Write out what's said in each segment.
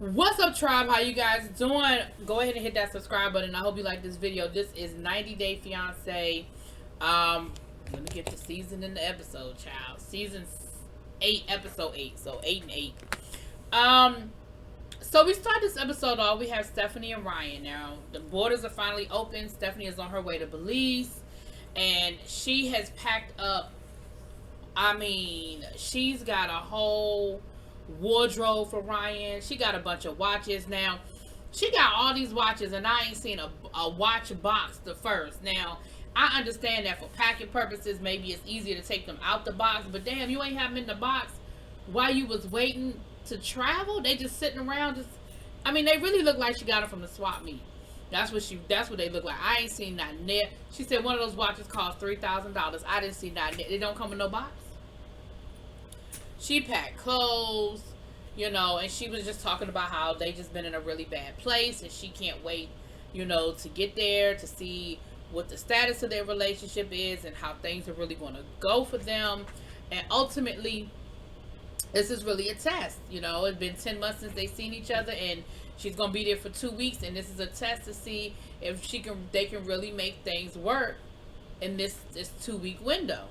What's up, tribe? How you guys doing? Go ahead and hit that subscribe button. I hope you like this video. This is 90 Day Fiance. Let me get the season in the episode, child. Season 8, episode 8. So 8 and 8. So we start this episode off. We have Stephanie and Ryan. Now the borders are finally open. Stephanie is on her way to Belize, and she has packed up. She's got a whole wardrobe for Ryan. She got a bunch of watches. Now, she got all these watches, and I ain't seen a watch box the first. Now, I understand that for packing purposes, maybe it's easier to take them out the box, but damn, you ain't have them in the box while you was waiting to travel. They just sitting around. They really look like she got them from the swap meet. That's what they look like. I ain't seen nothing there. She said one of those watches cost $3,000. I didn't see nothing there. They don't come with no box. She packed clothes, and she was just talking about how they just been in a really bad place, and she can't wait, to get there to see what the status of their relationship is and how things are really going to go for them. And ultimately, this is really a test. It's been 10 months since they've seen each other, and she's going to be there for 2 weeks, and this is a test to see if they can really make things work in this 2-week window.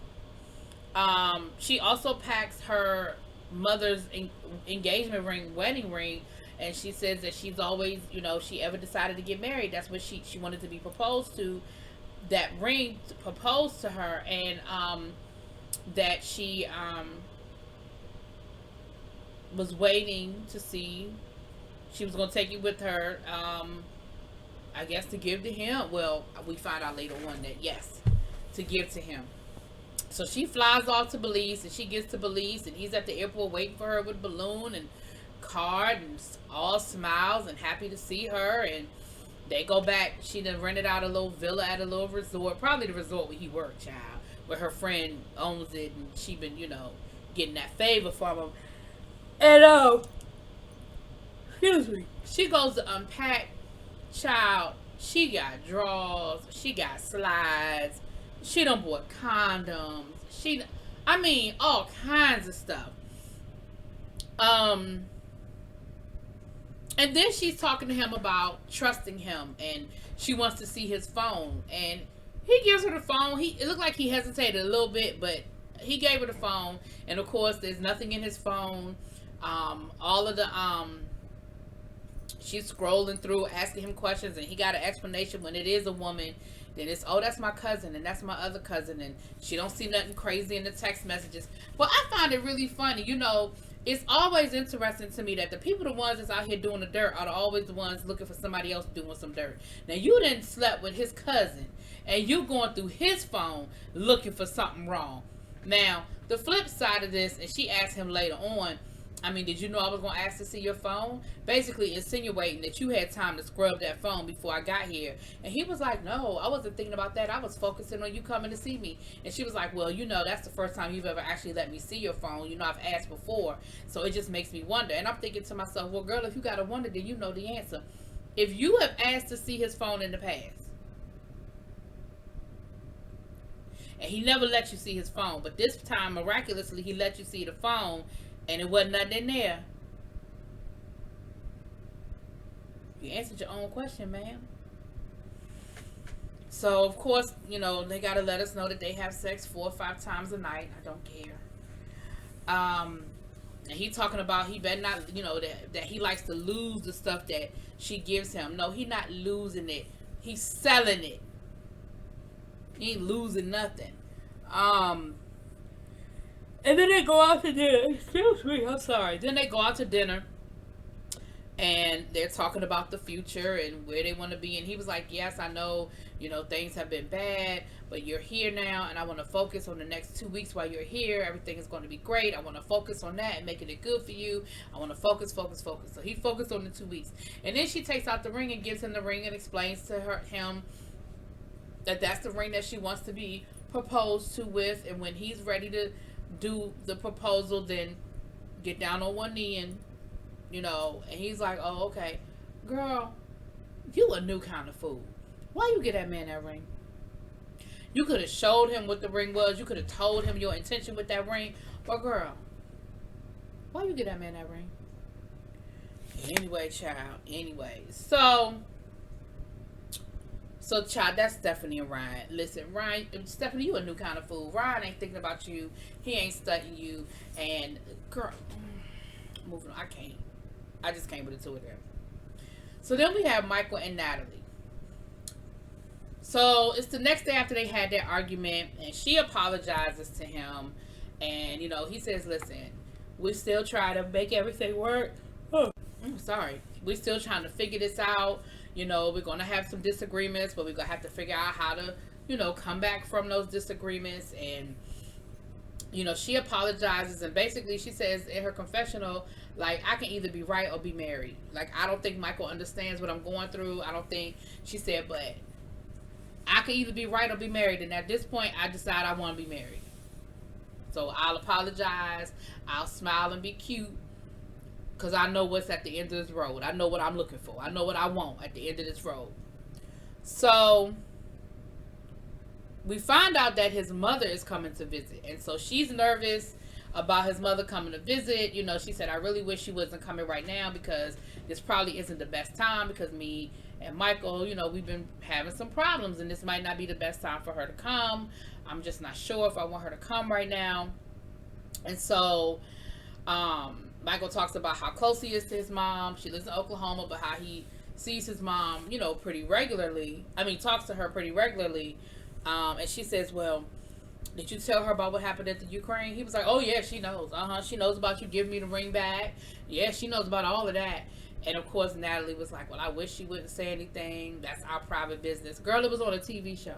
She also packs her mother's engagement ring, wedding ring, and she says that she's always, if she ever decided to get married, that's what she wanted to be proposed to, that ring proposed to her, and that she was waiting to see, she was going to take it with her, I guess to give to him. Well, we find out later on that yes, to give to him. So she flies off to Belize, and she gets to Belize, and he's at the airport waiting for her with balloon and card and all smiles and happy to see her. And they go back. She done rented out a little villa at a little resort, probably the resort where he worked, child, where her friend owns it, and she been, getting that favor from him. And excuse me, she goes to unpack, child. She got drawers, she got slides. She done bought condoms. All kinds of stuff. And then she's talking to him about trusting him, and she wants to see his phone. And he gives her the phone. It looked like he hesitated a little bit, but he gave her the phone. And of course, there's nothing in his phone. She's scrolling through, asking him questions, and he got an explanation. When it is a woman, then it's, oh, that's my cousin, and that's my other cousin, and she don't see nothing crazy in the text messages. But I find it really funny. It's always interesting to me that the people, the ones that's out here doing the dirt, are always the ones looking for somebody else doing some dirt. Now, you didn't slept with his cousin, and you going through his phone looking for something wrong. Now, the flip side of this, and she asked him later on, did you know I was going to ask to see your phone? Basically insinuating that you had time to scrub that phone before I got here. And he was like, no, I wasn't thinking about that. I was focusing on you coming to see me. And she was like, well, that's the first time you've ever actually let me see your phone. I've asked before. So it just makes me wonder. And I'm thinking to myself, well, girl, if you got to wonder, then you know the answer. If you have asked to see his phone in the past, and he never let you see his phone, but this time, miraculously, he let you see the phone, and it wasn't nothing in there. You answered your own question, ma'am. So, of course, they got to let us know that they have sex 4 or 5 times a night. I don't care. And he talking about he better not, that he likes to lose the stuff that she gives him. No, he not losing it. He's selling it. He ain't losing nothing. And then they go out to dinner. Excuse me, I'm sorry. Then they go out to dinner, and they're talking about the future and where they want to be. And he was like, yes, I know, things have been bad, but you're here now, and I want to focus on the next 2 weeks while you're here. Everything is going to be great. I want to focus on that and making it good for you. I want to focus. So he focused on the 2 weeks. And then she takes out the ring and gives him the ring and explains to him that that's the ring that she wants to be proposed to with. And when he's ready to do the proposal, then get down on one knee and and he's like, oh, okay, girl, you a new kind of fool. Why you get that man that ring? You could have showed him what the ring was. You could have told him your intention with that ring. But girl, why you get that man that ring? Anyway, child. Anyway, so child, that's Stephanie and Ryan. Listen, Ryan, Stephanie, you a new kind of fool. Ryan ain't thinking about you. He ain't studying you. And girl, moving on. I just can't with the two of them. So then we have Michael and Natalie. So it's the next day after they had their argument, and she apologizes to him, and he says, "Listen, we still try to make everything work. Oh, I'm sorry. We're still trying to figure this out. We're gonna have some disagreements, but we're gonna have to figure out how to, come back from those disagreements." And she apologizes, and basically she says in her confessional, like, I can either be right or be married. Like, I don't think Michael understands what I'm going through. I don't think, she said, but I can either be right or be married. And at this point, I decide I want to be married. So I'll apologize. I'll smile and be cute. Because I know what's at the end of this road. I know what I'm looking for. I know what I want at the end of this road. So we find out that his mother is coming to visit. And so she's nervous about his mother coming to visit. She said, I really wish she wasn't coming right now, because this probably isn't the best time, because me and Michael, we've been having some problems, and this might not be the best time for her to come. I'm just not sure if I want her to come right now. And so Michael talks about how close he is to his mom. She lives in Oklahoma, but how he sees his mom, pretty regularly. Talks to her pretty regularly. And she says, well, did you tell her about what happened at the Ukraine? He was like, oh yeah, she knows. She knows about you giving me the ring back. Yeah, she knows about all of that. And of course, Natalie was like, well, I wish she wouldn't say anything. That's our private business. Girl, it was on a TV show.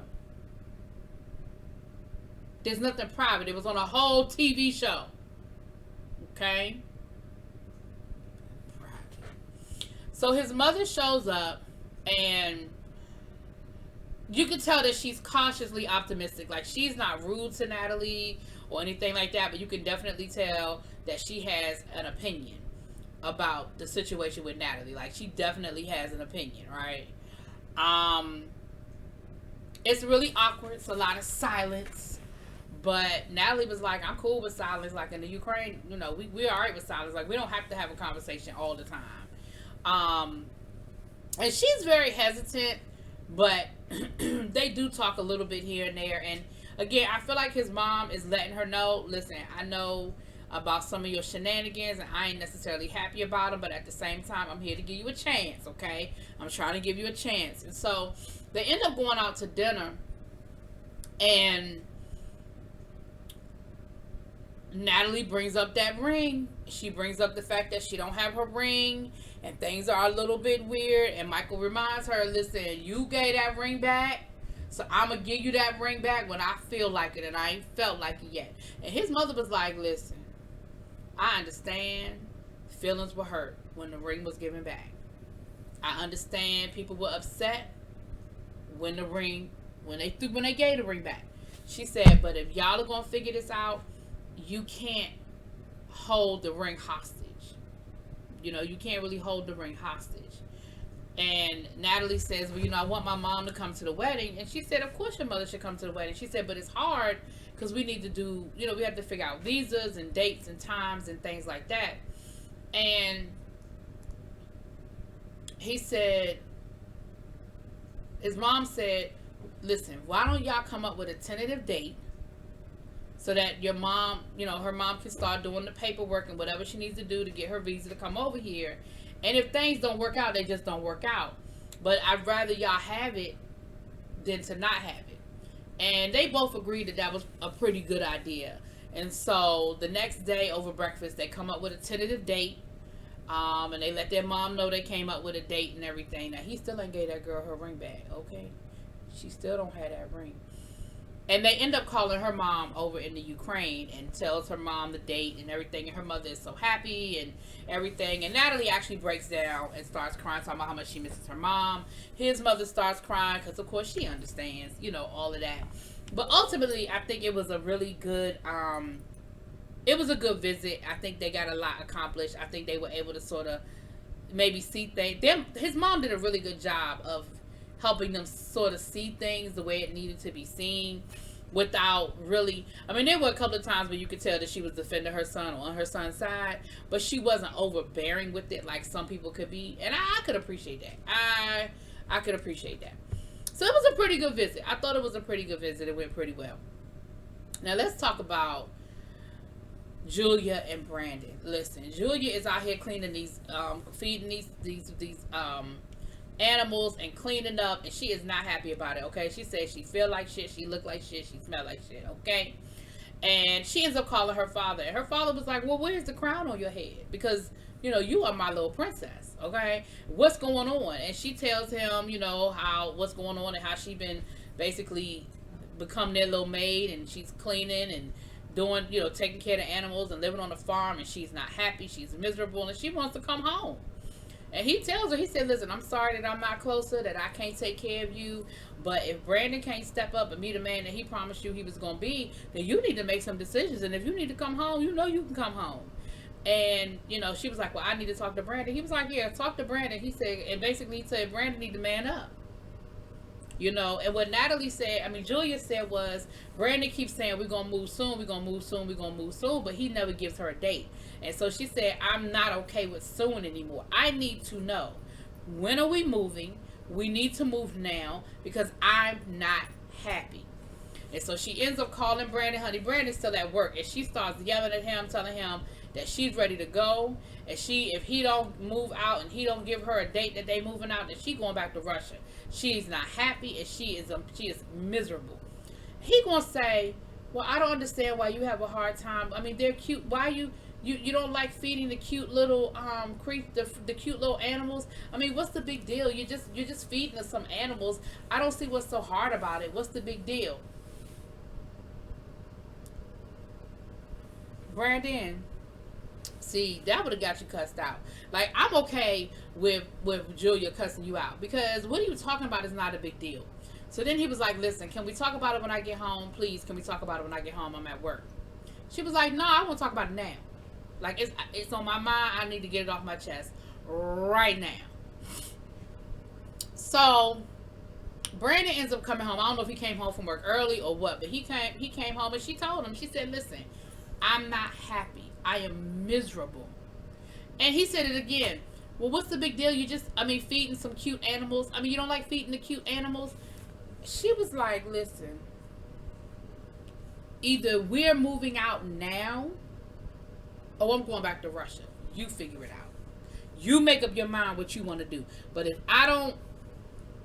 There's nothing private. It was on a whole TV show. Okay? So his mother shows up, and you can tell that she's cautiously optimistic. Like, she's not rude to Natalie or anything like that, but you can definitely tell that she has an opinion about the situation with Natalie. Like, she definitely has an opinion, right? It's really awkward. It's a lot of silence. But Natalie was like, I'm cool with silence. Like, in the Ukraine, we're all right with silence. Like, we don't have to have a conversation all the time. And she's very hesitant, but they do talk a little bit here and there. And again, I feel like his mom is letting her know, listen, I know about some of your shenanigans, and I ain't necessarily happy about them, but at the same time, I'm here to give you a chance, okay? I'm trying to give you a chance. And so they end up going out to dinner, and Natalie brings up that ring. She brings up the fact that she don't have her ring, and things are a little bit weird. And Michael reminds her, listen, you gave that ring back, so I'm going to give you that ring back when I feel like it, and I ain't felt like it yet. And his mother was like, listen, I understand feelings were hurt when the ring was given back. I understand people were upset when they gave the ring back. She said, but if y'all are going to figure this out, you can't hold the ring hostage. You can't really hold the ring hostage. And Natalie says, well, I want my mom to come to the wedding. And she said, of course your mother should come to the wedding. She said, but it's hard because we need to do, we have to figure out visas and dates and times and things like that. And he said, his mom said, listen, why don't y'all come up with a tentative date so that your mom, her mom can start doing the paperwork and whatever she needs to do to get her visa to come over here. And if things don't work out, they just don't work out. But I'd rather y'all have it than to not have it. And they both agreed that that was a pretty good idea. And so the next day over breakfast, they come up with a tentative date. And they let their mom know they came up with a date and everything. Now, he still ain't gave that girl her ring back, okay? She still don't have that ring. And they end up calling her mom over in the Ukraine and tells her mom the date and everything. And her mother is so happy and everything. And Natalie actually breaks down and starts crying, talking about how much she misses her mom. His mother starts crying because, of course, she understands, all of that. But ultimately, I think it was a really good, it was a good visit. I think they got a lot accomplished. I think they were able to sort of maybe see things. His mom did a really good job of helping them sort of see things the way it needed to be seen. without really, I mean, there were a couple of times where you could tell that she was defending her son or on her son's side, but she wasn't overbearing with it like some people could be, and I could appreciate that. I could appreciate that. So it was a pretty good visit. I thought it was a pretty good visit. It went pretty well. Now let's talk about Julia and Brandon. Listen, Julia is out here cleaning these, feeding these animals and cleaning up, and she is not happy about it. Okay, she says she feel like shit, she look like shit, she smell like shit. Okay, and she ends up calling her father, and her father was like, "Well, where's the crown on your head? Because you are my little princess. Okay, what's going on?" And she tells him, how what's going on and how she been basically become their little maid, and she's cleaning and doing, taking care of the animals and living on the farm, and she's not happy, she's miserable, and she wants to come home. And he tells her, he said, "Listen, I'm sorry that I'm not closer, that I can't take care of you, but if Brandon can't step up and be the man that he promised you he was going to be, then you need to make some decisions. And if you need to come home, you can come home." And, she was like, "Well, I need to talk to Brandon." He was like, "Yeah, talk to Brandon." He said, and basically he said, Brandon need to man up. And what Natalie said, Julia said was, Brandon keeps saying, "We're going to move soon, we're going to move soon, we're going to move soon," but he never gives her a date. And so she said, "I'm not okay with soon anymore. I need to know, when are we moving? We need to move now because I'm not happy." And so she ends up calling Brandon. Honey, Brandon's still at work, and she starts yelling at him, telling him that she's ready to go, and if he don't move out and he don't give her a date that they moving out, then she going back to Russia. She's not happy, and she is miserable. He gonna say, "Well, I don't understand why you have a hard time. They're cute. Why you don't like feeding the cute little the cute little animals? What's the big deal? You're just feeding some animals. I don't see what's so hard about it. What's the big deal?" Brandon, see, that would have got you cussed out. Like, I'm okay with Julia cussing you out, because what are you talking about is not a big deal. So then he was like, "Listen, can we talk about it when I get home? Please, can we talk about it when I get home? I'm at work." She was like, "No, I want to talk about it now. Like, it's on my mind. I need to get it off my chest right now." So Brandon ends up coming home. I don't know if he came home from work early or what, but he came home, and she told him, she said, "Listen, I'm not happy. I am miserable." And he said it again. "Well, what's the big deal? You just, feeding some cute animals. You don't like feeding the cute animals?" She was like, "Listen, either we're moving out now, or I'm going back to Russia. You figure it out. You make up your mind what you want to do. But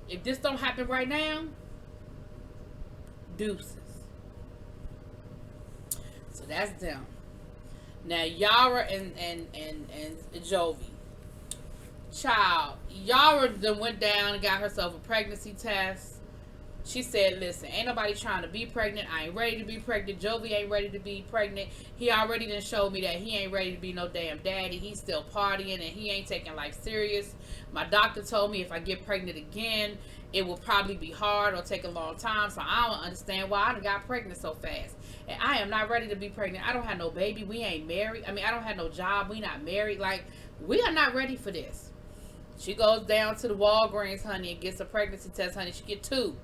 if this don't happen right now, deuces." So that's them. Now Yara and Jovi. Child, Yara done went down and got herself a pregnancy test. She said, "Listen, ain't nobody trying to be pregnant. I ain't ready to be pregnant. Jovi ain't ready to be pregnant. He already done showed me that he ain't ready to be no damn daddy. He's still partying and he ain't taking life serious. My doctor told me if I get pregnant again, it will probably be hard or take a long time. So I don't understand why I done got pregnant so fast. And I am not ready to be pregnant. I don't have no baby. We ain't married. I don't have no job. We not married. Like, we are not ready for this." She goes down to the Walgreens, honey, and gets a pregnancy test, honey. She get 2.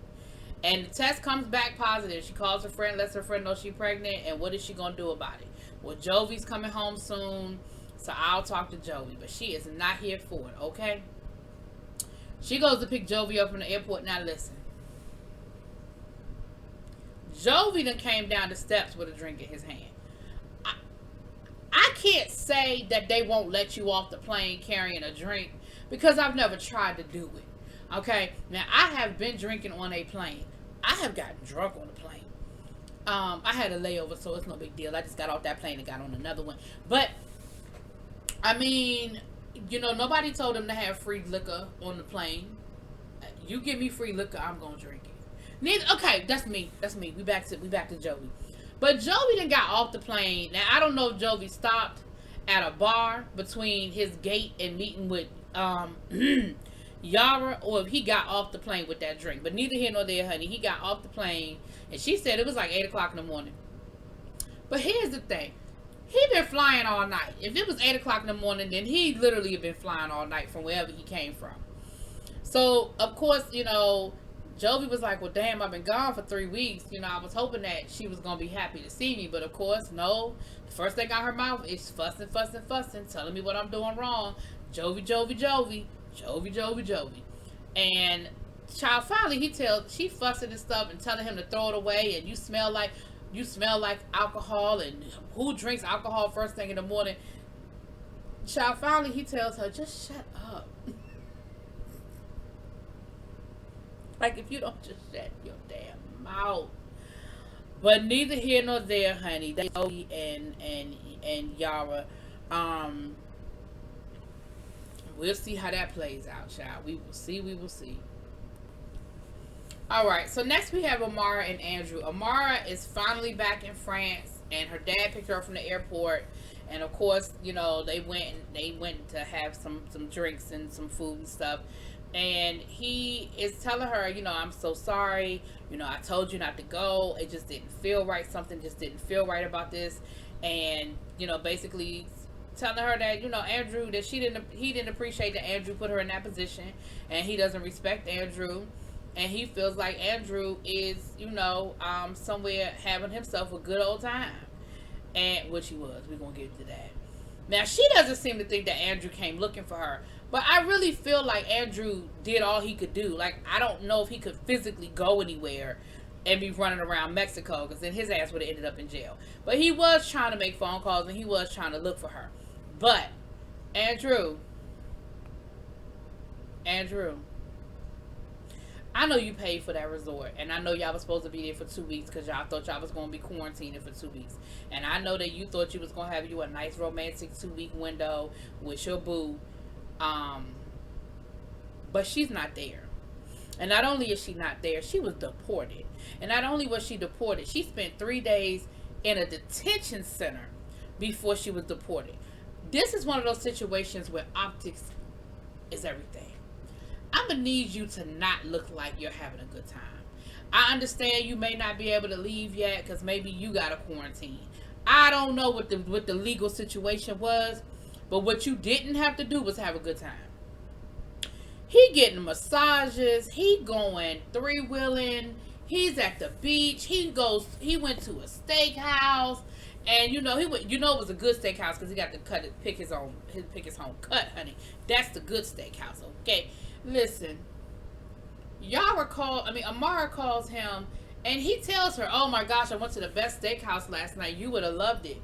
And the test comes back positive. She calls her friend, lets her friend know she's pregnant, and what is she going to do about it? Well, Jovi's coming home soon, so I'll talk to Jovi. But she is not here for it, okay? She goes to pick Jovi up from the airport. Now, listen. Jovi done came down the steps with a drink in his hand. I can't say that they won't let you off the plane carrying a drink, because I've never tried to do it. Okay? Now, I have been drinking on a plane. I have gotten drunk on the plane. I had a layover, so it's no big deal. I just got off that plane and got on another one. But, nobody told them to have free liquor on the plane. You give me free liquor, I'm going to drink it. Okay, that's me. We back to Jovi. But Jovi done got off the plane. Now, I don't know if Jovi stopped at a bar between his gate and meeting with Yara, or if he got off the plane with that drink. But neither here nor there, honey. He got off the plane, and she said it was like 8 o'clock in the morning. But here's the thing. He been flying all night. If it was 8 o'clock in the morning, then he literally had been flying all night from wherever he came from. So, of course, Jovi was like, well, damn, I've been gone for 3 weeks. You know, I was hoping that she was going to be happy to see me. But, of course, no. The first thing out her mouth is fussing, fussing, fussing, telling me what I'm doing wrong. Jovi, Jovi, Jovi. Jovi, Jovi, Jovi. And child, finally, she fussing and stuff and telling him to throw it away. And you smell like alcohol. And who drinks alcohol first thing in the morning? Child, finally, he tells her, just shut up. Like, if you don't just shut your damn mouth. But neither here nor there, honey. Joey and Yara. We'll see how that plays out, child. We will see. We will see. Alright, so next we have Amara and Andrew. Amara is finally back in France, and her dad picked her up from the airport. And of course, you know, they went to have some drinks and some food and stuff. And he is telling her, you know, I'm so sorry. You know, I told you not to go. It just didn't feel right. Something just didn't feel right about this. And, you know, basically telling her that, you know, Andrew, that he didn't appreciate that Andrew put her in that position. And he doesn't respect Andrew. And he feels like Andrew is, you know, somewhere having himself a good old time. And, which he was. We're going to get to that. Now, she doesn't seem to think that Andrew came looking for her. But I really feel like Andrew did all he could do. Like, I don't know if he could physically go anywhere and be running around Mexico, because then his ass would have ended up in jail. But he was trying to make phone calls, and he was trying to look for her. But, Andrew, I know you paid for that resort, and I know y'all was supposed to be there for 2 weeks because y'all thought y'all was going to be quarantining for 2 weeks. And I know that you thought you was going to have you a nice romantic 2-week window with your boo. But she's not there. And not only is she not there, she was deported. And not only was she deported, she spent 3 days in a detention center before she was deported. This is one of those situations where optics is everything. I'm going to need you to not look like you're having a good time. I understand you may not be able to leave yet because maybe you got a quarantine. I don't know what the legal situation was, but what you didn't have to do was have a good time. He getting massages. He going 3-wheeling. He's at the beach. He went to a steakhouse, and you know it was a good steakhouse because he got to pick his own cut, honey. That's the good steakhouse, okay? Listen, Amara calls him, and he tells her, "Oh my gosh, I went to the best steakhouse last night. You would have loved it."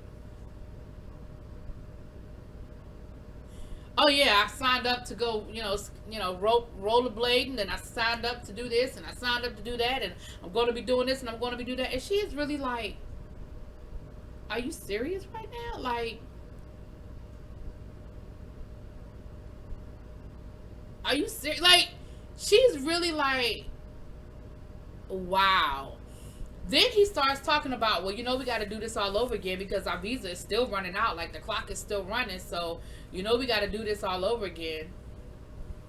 Oh yeah, I signed up to go, rollerblading, and I signed up to do this, and I signed up to do that, and I'm going to be doing this, and I'm going to be doing that. And she is really like, are you serious right now? Like, are you serious? Like, she's really like, wow. Then he starts talking about, well, we got to do this all over again because our visa is still running out. Like, the clock is still running. So, we got to do this all over again.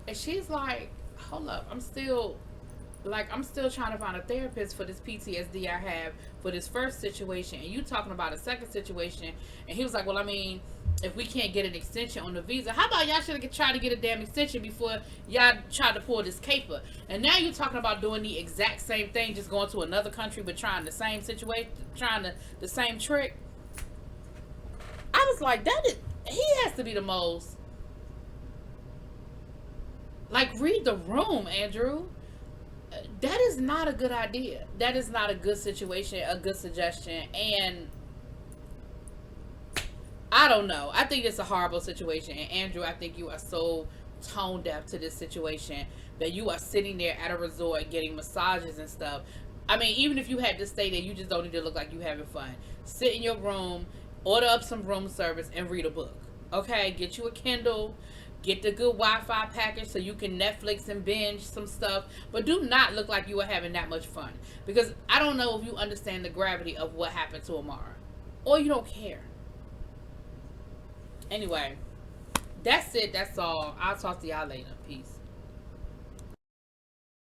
And she's like, hold up. I'm still trying to find a therapist for this PTSD I have for this first situation. And you talking about a second situation. And he was like, well, I mean, if we can't get an extension on the visa, how about y'all should have tried to get a damn extension before y'all tried to pull this caper? And now you're talking about doing the exact same thing, just going to another country but trying the same situation, the same trick. I was like, he has to be the most, like, read the room, Andrew. That is not a good idea. That is not a good situation, a good suggestion. And I don't know. I think it's a horrible situation. And Andrew, I think you are so tone deaf to this situation that you are sitting there at a resort getting massages and stuff. I mean, even if you had to stay there, you just don't need to look like you having fun. Sit in your room, order up some room service, and read a book. Okay? Get you a Kindle. Get the good Wi-Fi package so you can Netflix and binge some stuff. But do not look like you are having that much fun. Because I don't know if you understand the gravity of what happened to Amara. Or you don't care. Anyway, that's it. That's all. I'll talk to y'all later. Peace.